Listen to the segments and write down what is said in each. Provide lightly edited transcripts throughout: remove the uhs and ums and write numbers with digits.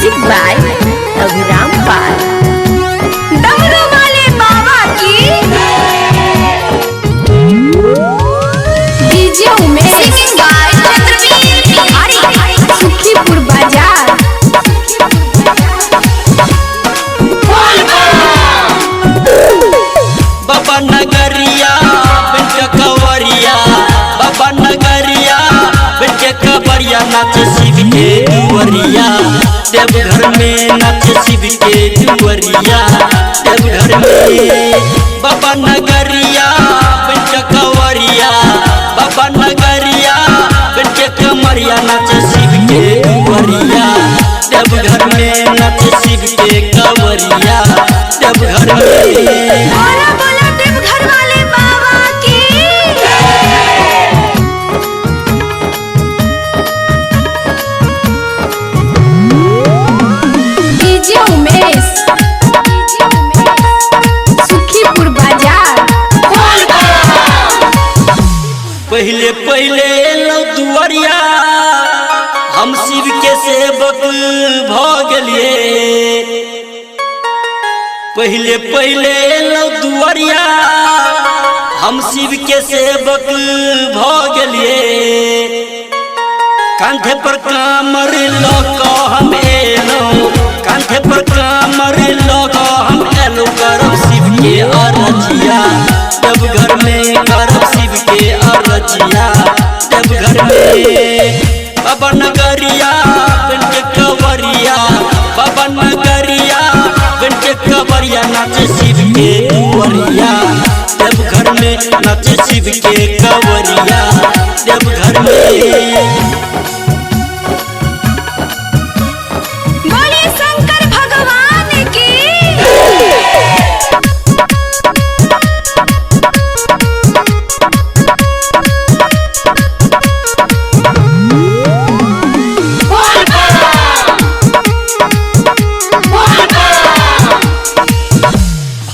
Music by अभिराम पाल। डमरू वाले बाबा की डीजे उमेश बाय चंद्रवीर बिहारी सुखीपुर बाजार। बाबा नगरिया बिन कवरिया, बाबा नगरिया बिन कवरिया, नाच शिव के दुवरिया देवघर में, नाच शिव के दुवरिया देवघर में। बाबा नगरिया बिन कवरिया, बाबा नगरिया बिन कमरिया, नाच शिव के दुवरिया देवघर में, नाच शिव के कवरिया देवघर में। पहले पहले लो दुआरिया हम शिव के सेवक भगलिए, पहले पहले लो दुआरिया हम शिव के सेवक भगलिए। कांधे पर कामर लोको हम एलो, कांधे पर कामर लोको हम एलो, करब शिव के अरजिया देवघर में, करब शिव के अरजिया देवघर में। बाबा नगरिया बिन कवरिया, बाबा नगरिया बिन कवरिया, नाच शिव के दुवरिया देवघर में, नाच शिव के कवरिया देवघर में।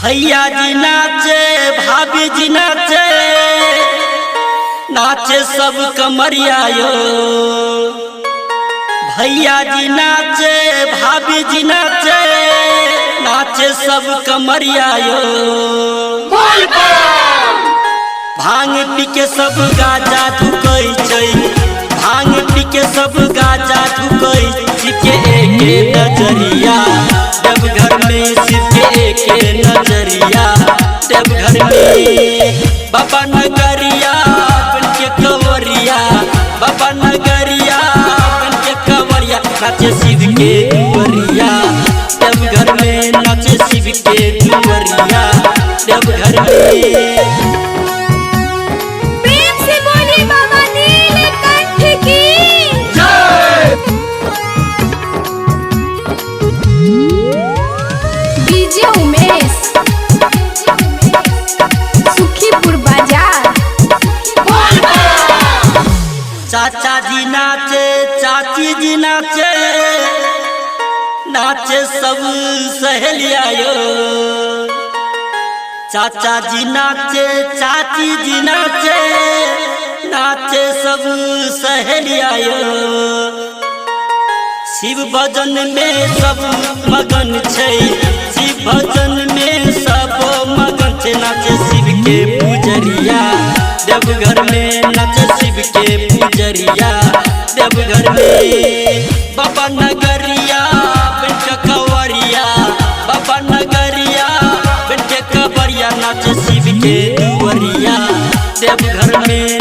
भैया जी नाचे, भाभी जी नाचे, नाचे सब कमरिया यो। भैया जी नाचे, भाभी जी नाचे, नाचे सब कमरिया यो। भांग पी के सब गाजा धुकई छै, भांग पी के सब गाजा धुकई, शिव के एके नजरिया देवघर में, शिव के एके नजरिया देवघर में। बाबा नगरिया बिन कवरिया, बाबा नगरिया बिन कवरिया, नाचे शिव के दुवरिया देवघर में, नाचे शिव के दुवरिया देवघर में। चाचा जी नाचे, चाची जी नाचे, नाचे सब सहेलिया यो। चाचा जी नाचे, चाची जी नाचे, नाचे सब सहेलिया यो। शिव भजन में सब मगन छै, शिव भजन में सब मगन छै, नाचे शिव के पुजरिया देवघर में, नाचे शिव के पुजरिया देवघर में। बाबा नगरिया बिन कवरिया, बाबा नगरिया बिन कवरिया, नाचे शिव के दुवरिया देवघर में।